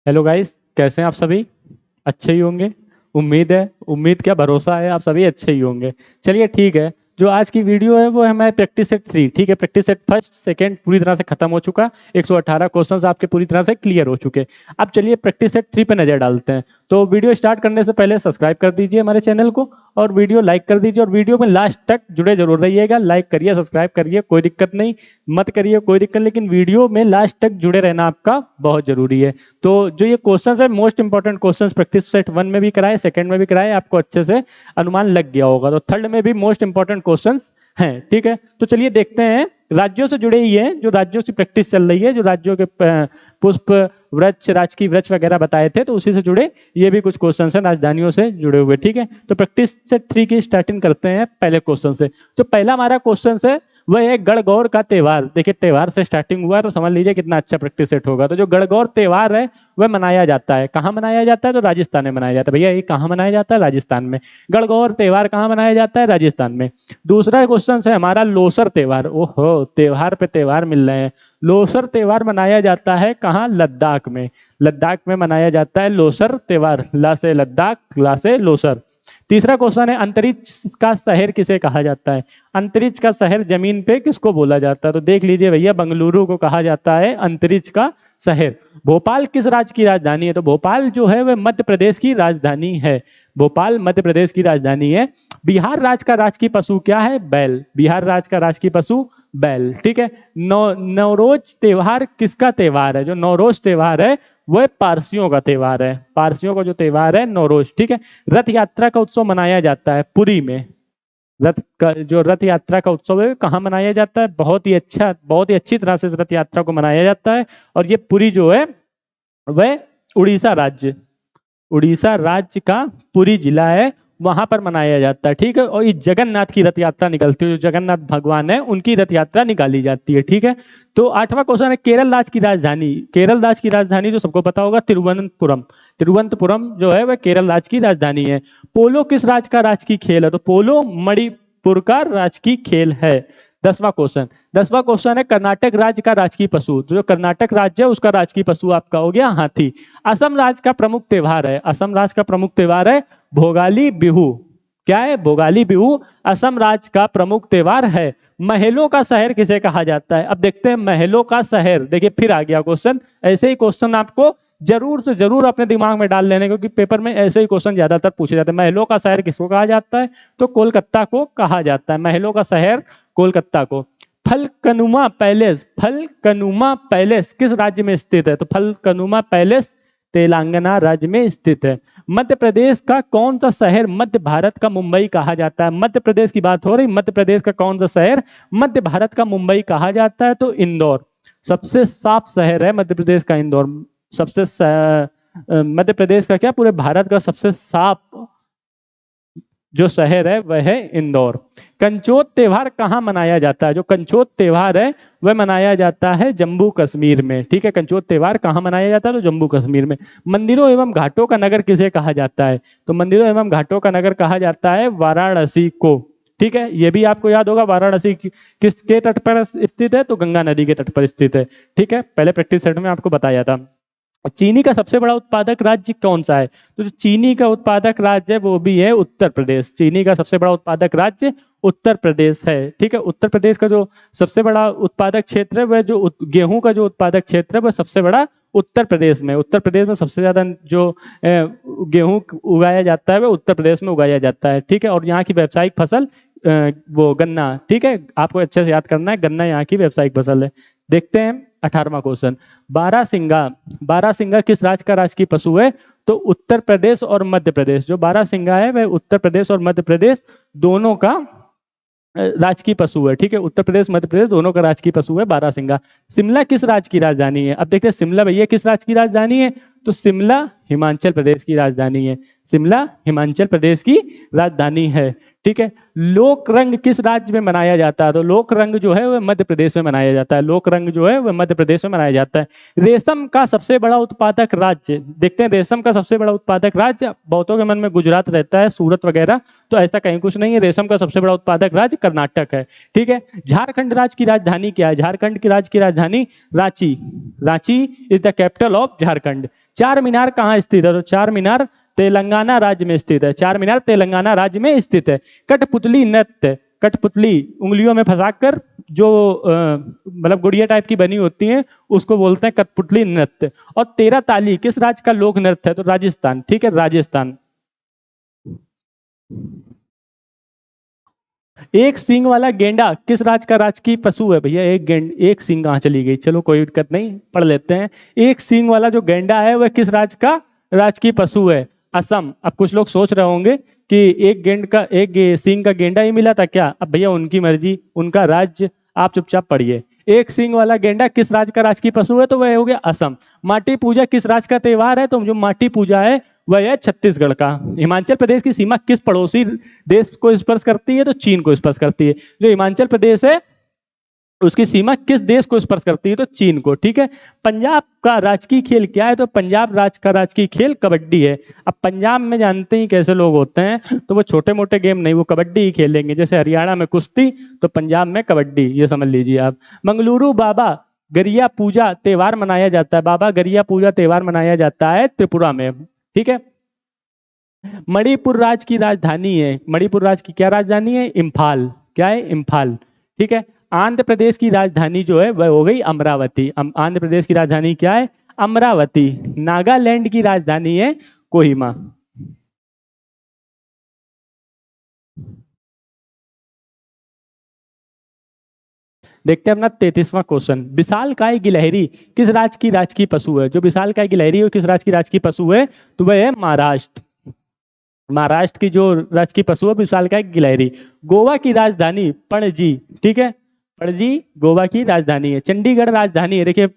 Hello guys, कैसे हैं आप सभी? अच्छे ही होंगे। उम्मीद क्या, भरोसा है आप सभी अच्छे ही होंगे। चलिए ठीक है। जो आज की वीडियो है वो है हमारे प्रैक्टिस सेट 3। ठीक है, प्रैक्टिस सेट फर्स्ट सेकंड पूरी तरह से खत्म हो चुका। 118 क्वेश्चंस आपके पूरी तरह से क्लियर हो चुके। अब चलिए प्रैक्टिस सेट 3 पे नजर डालते हैं। तो वीडियो स्टार्ट करने से पहले सब्सक्राइब कर दीजिए हमारे चैनल को और वीडियो लाइक कर दीजिए, और वीडियो में लास्ट तक जुड़े जरूर रहिएगा। लाइक करिए, सब्सक्राइब करिए, कोई दिक्कत नहीं, मत करिए कोई दिक्कत, लेकिन वीडियो में लास्ट तक जुड़े रहना आपका बहुत जरूरी है। तो जो ये क्वेश्चंस है, most important questions practice set 1 में भी कराए, सेकंड में भी कराए, आपको अच्छे से अनुमान लग गया होगा। तो थर्ड में भी मोस्ट इंपॉर्टेंट क्वेश्चंस हैं। ठीक है, तो चलिए देखते हैं। राज्यों से जुड़े ही है, जो राज्यों की प्रैक्टिस चल रही है, जो राज्यों के पुष्प वृक्ष, राजकीय वृक्ष वगैरह बताए थे, तो उसी से जुड़े ये भी कुछ क्वेश्चन है राजधानियों से जुड़े हुए। ठीक है, तो प्रैक्टिस सेट 3 की स्टार्टिंग करते हैं पहले क्वेश्चन से। जो पहला हमारा क्वेश्चन है वह है गणगौर का त्योहार। देखिए, त्योहार से स्टार्टिंग हुआ है तो समझ लीजिए कितना अच्छा प्रैक्टिस सेट होगा। तो जो गणगौर त्योहार है वह मनाया जाता है, कहाँ मनाया जाता है? तो राजस्थान में मनाया जाता है। भैया ये कहाँ मनाया जाता है? राजस्थान में। गणगौर त्योहार कहाँ मनाया जाता है? राजस्थान में। दूसरा क्वेश्चन है हमारा लोसर त्योहार। ओहो, त्योहार पे त्योहार मिल रहे हैं। लोसर त्योहार मनाया जाता है कहाँ? लद्दाख में। लद्दाख में मनाया जाता है लोसर त्योहार। ला से लद्दाख, ला से लोसर। तीसरा क्वेश्चन है अंतरिक्ष का शहर किसे कहा जाता है? अंतरिक्ष का शहर जमीन पे किसको बोला जाता है? तो देख लीजिए भैया, बंगलुरु को कहा जाता है अंतरिक्ष का शहर। भोपाल किस राज्य की राजधानी है? तो भोपाल जो है वह मध्य प्रदेश की राजधानी है। भोपाल मध्य प्रदेश की राजधानी है। बिहार राज्य का राजकीय पशु क्या है? बैल। बिहार राज्य का राजकीय पशु बैल। ठीक है। नवरोज त्योहार किसका त्योहार है? जो नवरोज त्योहार है वह पारसियों का त्योहार है। पारसियों का जो त्योहार है नवरोज। ठीक है। रथ यात्रा का उत्सव मनाया जाता है पुरी में। रथ यात्रा का उत्सव है कहाँ मनाया जाता है? बहुत ही अच्छी तरह से इस रथ यात्रा को मनाया जाता है। और ये पुरी जो है वह उड़ीसा राज्य का पुरी जिला है, वहां पर मनाया जाता है। ठीक है। और ये जगन्नाथ की रथ यात्रा निकलती है, जो जगन्नाथ भगवान है उनकी रथ यात्रा निकाली जाती है। ठीक है। तो आठवां क्वेश्चन है केरल राज्य की राजधानी। केरल राज्य की राजधानी जो सबको पता होगा, तिरुवनंतपुरम। तिरुवनंतपुरम जो है वह केरल राज्य की राजधानी है। पोलो किस राज्य का राजकीय खेल है? तो पोलो मणिपुर का राजकीय खेल है। 10वां क्वेश्चन है कर्नाटक राज्य का राजकीय पशु। जो कर्नाटक राज्य है उसका राजकीय पशु आपका हो गया हाथी। असम राज्य का प्रमुख त्योहार है। असम राज्य का प्रमुख त्योहार है भोगाली बिहू। क्या है? भोगाली बिहू असम राज्य का प्रमुख त्योहार है। महलों का शहर किसे कहा जाता है? अब देखते हैं महलों का शहर। देखिए फिर आ गया क्वेश्चन। ऐसे ही क्वेश्चन आपको जरूर से जरूर अपने दिमाग में डाल लेने, क्योंकि पेपर में ऐसे ही क्वेश्चन ज्यादातर पूछे जाते हैं। महलों का शहर किसको कहा जाता है? तो कोलकाता को कहा जाता है। महलों का शहर कोलकाता को। फलकनुमा पैलेस किस राज्य में स्थित है? तो फलकनुमा पैलेस तेलंगाना राज्य में स्थित है। मध्य प्रदेश का कौन सा शहर मध्य भारत का मुंबई कहा जाता है? मध्य प्रदेश की बात हो रही, मध्य प्रदेश का कौन सा शहर मध्य भारत का मुंबई कहा जाता है? तो इंदौर। सबसे साफ शहर है मध्य प्रदेश का इंदौर। मध्य प्रदेश का क्या, पूरे भारत का सबसे साफ जो शहर है वह है इंदौर। कंचोत त्योहार कहाँ मनाया जाता है? जो कंचोत त्योहार है वह मनाया जाता है जम्मू कश्मीर में। ठीक है। कंचोत त्योहार कहाँ मनाया जाता है? तो जम्मू कश्मीर में। मंदिरों एवं घाटों का नगर किसे कहा जाता है? तो मंदिरों एवं घाटों का नगर कहा जाता है वाराणसी को। ठीक है, ये भी आपको याद होगा। वाराणसी किसके तट पर स्थित है? तो गंगा नदी के तट पर स्थित है। ठीक है, पहले प्रैक्टिस सेट में आपको बताया था। चीनी का सबसे बड़ा उत्पादक राज्य कौन सा है? तो जो चीनी का उत्पादक राज्य है वो भी है उत्तर प्रदेश। चीनी का सबसे बड़ा उत्पादक राज्य उत्तर प्रदेश है। ठीक है। उत्तर प्रदेश का जो सबसे बड़ा उत्पादक क्षेत्र है वह जो गेहूं का जो उत्पादक क्षेत्र है वह सबसे बड़ा उत्तर प्रदेश में। उत्तर प्रदेश में सबसे ज्यादा जो गेहूं उगाया जाता है वह उत्तर प्रदेश में उगाया जाता है। ठीक है। और यहाँ की व्यावसायिक फसल वो गन्ना। ठीक है, आपको अच्छे से याद करना है, गन्ना यहाँ की व्यावसायिक फसल है। देखते हैं 18वां क्वेश्चन। बारहसिंगा किस राज्य का राजकीय पशु है? तो उत्तर प्रदेश और मध्य प्रदेश। जो बारहसिंगा है वह उत्तर प्रदेश और मध्य प्रदेश दोनों का राजकीय पशु है। ठीक है, उत्तर प्रदेश मध्य प्रदेश दोनों का राजकीय पशु है बारहसिंगा। शिमला किस राज्य की राजधानी है? अब देखते हैं शिमला भैया किस राज्य की राजधानी है? तो शिमला हिमाचल प्रदेश की राजधानी है। शिमला हिमाचल प्रदेश की राजधानी है। ठीक है। लोक रंग किस राज्य में मनाया जाता है? तो लोक रंग जो है वह मध्य प्रदेश में मनाया जाता है। लोक रंग जो है वह मध्य प्रदेश में मनाया जाता है। रेशम का सबसे बड़ा उत्पादक राज्य देखते हैं, रेशम का सबसे बड़ा उत्पादक राज्य बहुतों के मन में गुजरात रहता है, सूरत वगैरह, तो ऐसा कहीं कुछ नहीं है। रेशम का सबसे बड़ा उत्पादक राज्य कर्नाटक है। ठीक है। झारखंड राज्य की राजधानी क्या है? झारखंड की राज्य की राजधानी Ranchi. Ranchi is the capital of Jharkhand. चार मीनार कहाँ स्थित है? तो चार मीनार तेलंगाना राज्य में स्थित है। चार मीनार तेलंगाना राज्य में स्थित है। कठपुतली नृत्य, कठपुतली उंगलियों में फंसाकर जो मतलब गुड़िया टाइप की बनी होती है उसको बोलते हैं कठपुतली नृत्य। और तेरह ताली किस राज्य का लोक नृत्य है? तो राजस्थान। ठीक है, राजस्थान। एक सींग वाला गेंडा किस राज्य का राजकीय पशु है? भैया एक सींग कहाँ चली गई? चलो कोई दिक्कत नहीं, पढ़ लेते हैं। एक सींग वाला जो गेंडा है वह किस राज्य का राजकीय पशु है? असम। अब कुछ लोग सोच रहे होंगे कि एक सींग का गेंडा ही मिला था क्या? अब भैया उनकी मर्जी, उनका राज्य, आप चुपचाप पढ़िए। एक सींग वाला गेंडा किस राज्य का राजकीय पशु है? तो वह हो गया असम। माटी पूजा किस राज्य का त्योहार है? तो जो माटी पूजा है वह है छत्तीसगढ़ का। हिमाचल प्रदेश की सीमा किस पड़ोसी देश को स्पर्श करती है? तो चीन को स्पर्श करती है। जो हिमाचल प्रदेश है उसकी सीमा किस देश को स्पर्श करती है? तो चीन को। ठीक है। पंजाब का राजकीय खेल क्या है? तो पंजाब राज्य का राजकीय खेल कबड्डी है। अब पंजाब में जानते ही कैसे लोग होते हैं, तो वो छोटे मोटे गेम नहीं, वो कबड्डी ही खेलेंगे। जैसे हरियाणा में कुश्ती, तो पंजाब में कबड्डी, ये समझ लीजिए आप। मंगलुरु बाबा गरिया पूजा त्योहार मनाया जाता है। बाबा गरिया पूजा त्योहार मनाया जाता है त्रिपुरा में। ठीक है। मणिपुर राज्य की राजधानी है, मणिपुर राज्य की क्या राजधानी है? इम्फाल। क्या है? इम्फाल। ठीक है। आंध्र प्रदेश की राजधानी जो है वह हो गई अमरावती। आंध्र प्रदेश की राजधानी क्या है? अमरावती। नागालैंड की राजधानी है कोहिमा। देखते हैं अपना 33वां क्वेश्चन। विशालकाय गिलहरी किस राज्य की राजकीय पशु है? जो विशालकाय गिलहरी है किस राज्य की राजकीय पशु है? तो वह है महाराष्ट्र। महाराष्ट्र की जो राजकीय पशु है विशालकाय गिलहरी। गोवा की राजधानी पणजी। ठीक है। पणजी गोवा की राजधानी है। चंडीगढ़ राजधानी है। देखिए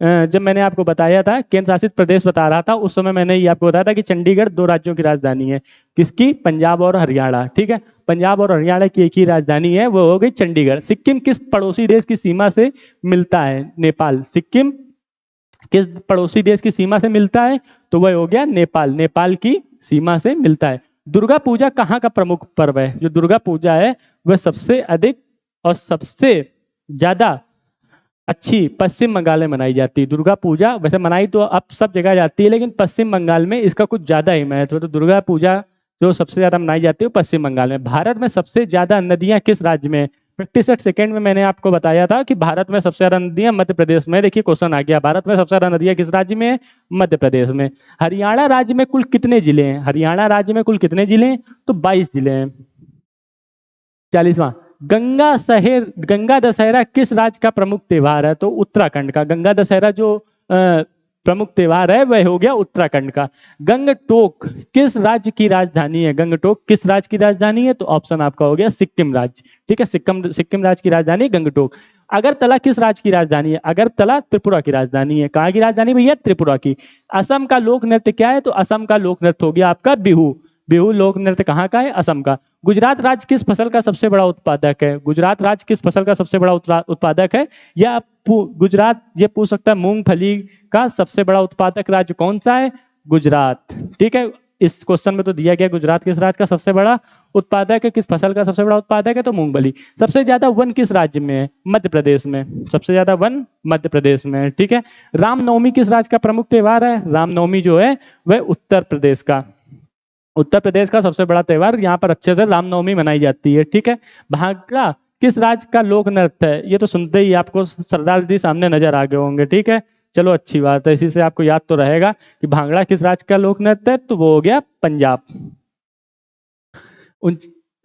जब मैंने आपको बताया था, केंद्र शासित प्रदेश बता रहा था, उस समय मैंने ये आपको बताया था कि चंडीगढ़ दो राज्यों की राजधानी है। किसकी? पंजाब और हरियाणा। ठीक है। पंजाब और हरियाणा की एक ही राजधानी है, वो हो गई चंडीगढ़। सिक्किम किस पड़ोसी देश की सीमा से मिलता है? नेपाल। सिक्किम किस पड़ोसी देश की सीमा से मिलता है? तो वह हो गया नेपाल। नेपाल की सीमा से मिलता है। दुर्गा पूजा कहाँ का प्रमुख पर्व है? जो दुर्गा पूजा है वह सबसे अधिक और सबसे ज्यादा अच्छी पश्चिम बंगाल में मनाई जाती है। दुर्गा पूजा वैसे मनाई तो अब सब जगह जाती है, लेकिन पश्चिम बंगाल में इसका कुछ ज्यादा ही महत्व है। तो दुर्गा पूजा जो सबसे ज्यादा मनाई जाती है वो पश्चिम बंगाल में। भारत में सबसे ज्यादा नदियां किस राज्य में? 57 सेकंड में मैंने आपको बताया था कि भारत में सबसे ज्यादा नदियां मध्य प्रदेश में। देखिए क्वेश्चन आ गया, भारत में सबसे ज्यादा नदियां किस राज्य में है? मध्य प्रदेश में। हरियाणा राज्य में कुल कितने जिले हैं? हरियाणा राज्य में कुल कितने जिले हैं? तो 22 जिले हैं। 40वां। गंगा दशहरा किस राज्य का प्रमुख त्योहार है? तो उत्तराखंड का। गंगा दशहरा जो प्रमुख त्योहार है वह हो गया उत्तराखंड का। गंगटोक किस राज्य की राजधानी है? गंगटोक किस राज्य की राजधानी है? तो ऑप्शन आपका हो गया सिक्किम राज्य। ठीक है। सिक्किम राज्य की राजधानी गंगटोक। अगरतला किस राज्य की राजधानी है? अगरतला त्रिपुरा की राजधानी है। कहाँ की राजधानी भैया? त्रिपुरा की। असम का लोक नृत्य क्या है? तो असम का लोक नृत्य हो गया आपका बिहू। बिहू लोक नृत्य कहाँ का है? असम का। गुजरात राज्य किस फसल का सबसे बड़ा उत्पादक है? गुजरात राज्य किस फसल का सबसे बड़ा उत्पादक है? या गुजरात ये पूछ सकता है मूंगफली का सबसे बड़ा उत्पादक राज्य कौन सा है? गुजरात। ठीक है। इस क्वेश्चन में तो दिया गया गुजरात किस राज्य का सबसे बड़ा उत्पादक है, किस फसल का सबसे बड़ा उत्पादक है? तो मूंगफली। सबसे ज्यादा वन किस राज्य में है? मध्य प्रदेश में। सबसे ज्यादा वन मध्य प्रदेश में है। ठीक है। रामनवमी किस राज्य का प्रमुख त्योहार है? रामनवमी जो है वह उत्तर प्रदेश का। उत्तर प्रदेश का सबसे बड़ा त्योहार, यहाँ पर अच्छे से रामनवमी मनाई जाती है। ठीक है। भांगड़ा किस राज्य का लोक नृत्य है? ये तो सुनते ही आपको सरदार जी सामने नजर आ गए होंगे। ठीक है। चलो अच्छी बात है, इसी से आपको याद तो रहेगा कि भांगड़ा किस राज्य का लोक नृत्य है? तो वो हो गया पंजाब।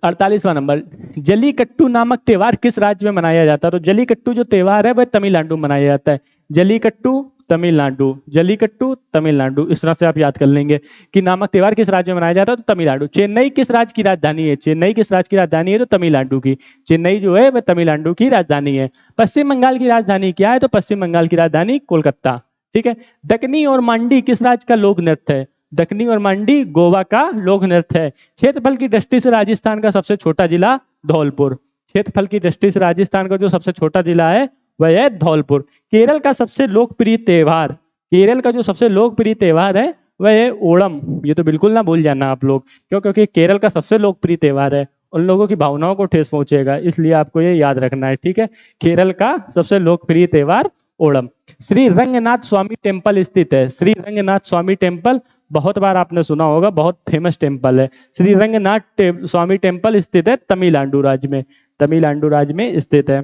48वां नंबर। जलीकट्टू नामक त्योहार किस राज्य में मनाया जाता है? तो जलीकट्टू जो त्योहार है वह तमिलनाडु में मनाया जाता है। जलीकट्टू तमिलनाडु, जलीकट्टू तमिलनाडु, इस तरह से आप याद कर लेंगे कि नामक त्योहार किस राज्य में मनाया जाता है? तो तमिलनाडु। चेन्नई किस राज्य की राजधानी है? चेन्नई किस राज्य की राजधानी है? तो तमिलनाडु की। चेन्नई जो है वह तमिलनाडु की राजधानी है। पश्चिम बंगाल की राजधानी क्या है? तो पश्चिम बंगाल की राजधानी कोलकाता। ठीक है। दकनी और मांडी किस राज्य का लोक नृत्य है? दक्कनी और मांडी गोवा का लोक नृत्य है। क्षेत्रफल की दृष्टि से राजस्थान का सबसे छोटा जिला धौलपुर। क्षेत्रफल की दृष्टि से राजस्थान का जो सबसे छोटा जिला है वह है धौलपुर। केरल का सबसे लोकप्रिय त्योहार, केरल का जो सबसे लोकप्रिय त्योहार है वह है ओणम। ये तो बिल्कुल ना भूल जाना आप लोग, क्यों? क्योंकि केरल का सबसे लोकप्रिय त्योहार है, उन लोगों की भावनाओं को ठेस पहुंचेगा, इसलिए आपको ये याद रखना है, ठीक है। केरल का सबसे लोकप्रिय त्योहार ओणम। श्री रंगनाथ स्वामी टेम्पल स्थित है। श्री रंगनाथ स्वामी टेम्पल बहुत बार आपने सुना होगा, बहुत फेमस टेम्पल है। श्री रंगनाथ स्वामी टेम्पल स्थित है तमिलनाडु राज्य में, तमिलनाडु राज्य में स्थित है।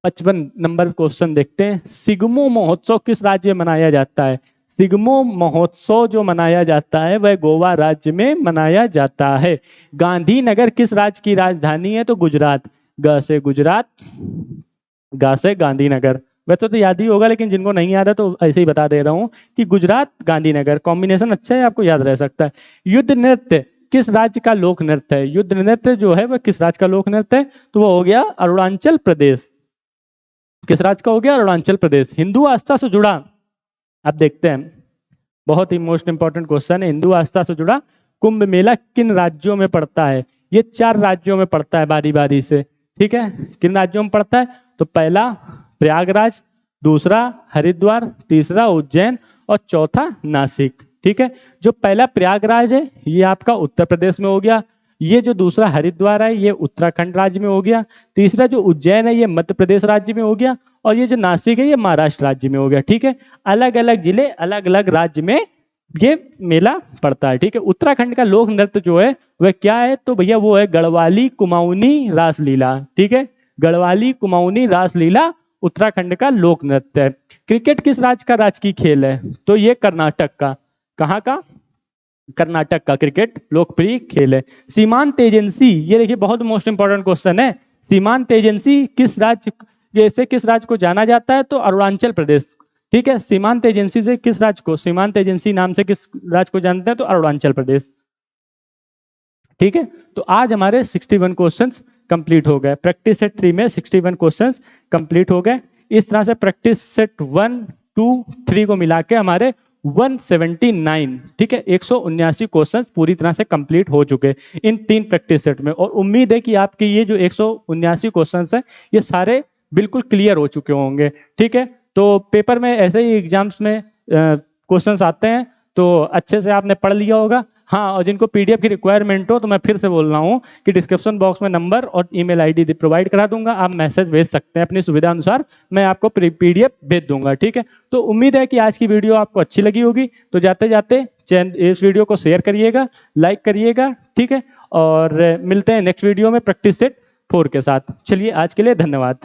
55 नंबर क्वेश्चन देखते हैं। सिगमो महोत्सव किस राज्य में मनाया जाता है? सिगमो महोत्सव जो मनाया जाता है वह गोवा राज्य में मनाया जाता है। गांधीनगर किस राज्य की राजधानी है? तो गुजरात। ग से गुजरात, गा से गांधीनगर। वैसे तो याद ही होगा, लेकिन जिनको नहीं याद है तो ऐसे ही बता दे रहा हूं कि गुजरात गांधीनगर, कॉम्बिनेशन अच्छा है, आपको याद रह सकता है। युद्ध नृत्य किस राज्य का लोक नृत्य है? युद्ध नृत्य जो है वह किस राज्य का लोक नृत्य है? तो वो हो गया अरुणाचल प्रदेश। किस राज्य का हो गया? अरुणाचल प्रदेश। हिंदू आस्था से जुड़ा, अब देखते हैं, बहुत ही मोस्ट इंपॉर्टेंट क्वेश्चन है। हिंदू आस्था से जुड़ा कुंभ मेला किन राज्यों में पड़ता है? ये 4 राज्यों में पड़ता है बारी बारी से, ठीक है। किन राज्यों में पड़ता है? तो पहला प्रयागराज, दूसरा हरिद्वार, तीसरा उज्जैन और चौथा नासिक, ठीक है। जो पहला प्रयागराज है ये आपका उत्तर प्रदेश में हो गया। ये जो दूसरा हरिद्वार है ये उत्तराखंड राज्य में हो गया। तीसरा जो उज्जैन है ये मध्य प्रदेश राज्य में हो गया। और ये जो नासिक है ये महाराष्ट्र राज्य में हो गया, ठीक है। अलग अलग जिले, अलग अलग राज्य में ये मेला पड़ता है, ठीक है। उत्तराखंड का लोक नृत्य जो है वह क्या है? तो भैया वो है गढ़वाली कुमाऊनी रासलीला, ठीक है। गढ़वाली कुमाऊनी रासलीला उत्तराखंड का लोक नृत्य है। क्रिकेट किस राज्य का राजकीय खेल है? तो ये कर्नाटक का। कहाँ का? कर्नाटक का क्रिकेट लोकप्रिय खेल है। सीमांत एजेंसी, ये देखिए बहुत मोस्ट इंपॉर्टेंट क्वेश्चन है। सीमांत एजेंसी किस राज्य, जैसे किस राज्य को जाना जाता है? तो अरुणाचल प्रदेश, ठीक है। सीमांत एजेंसी से किस राज्य को, सीमांत एजेंसी नाम से किस राज्य को जानते हैं? तो अरुणाचल प्रदेश, ठीक है। तो आज हमारे 61 क्वेश्चंस कंप्लीट हो गए। प्रैक्टिस सेट 3 में 61 क्वेश्चंस कंप्लीट हो गए। इस तरह से प्रैक्टिस सेट 1, 2, 3 को मिला के हमारे 179, ठीक है, 179 क्वेश्चंस पूरी तरह से कंप्लीट हो चुके इन 3 प्रैक्टिस सेट में। और उम्मीद है कि आपके ये जो 179 क्वेश्चंस हैं ये सारे बिल्कुल क्लियर हो चुके होंगे, ठीक है। तो पेपर में ऐसे ही एग्जाम्स में क्वेश्चंस आते हैं तो अच्छे से आपने पढ़ लिया होगा। हाँ, और जिनको पीडीएफ की रिक्वायरमेंट हो तो मैं फिर से बोल रहा हूँ कि डिस्क्रिप्शन बॉक्स में नंबर और ईमेल आईडी प्रोवाइड करा दूंगा, आप मैसेज भेज सकते हैं अपनी सुविधा अनुसार, मैं आपको पीडीएफ भेज दूंगा, ठीक है। तो उम्मीद है कि आज की वीडियो आपको अच्छी लगी होगी। तो जाते जाते इस वीडियो को शेयर करिएगा, लाइक करिएगा, ठीक है। और मिलते हैं नेक्स्ट वीडियो में प्रैक्टिस सेट 4 के साथ। चलिए आज के लिए धन्यवाद।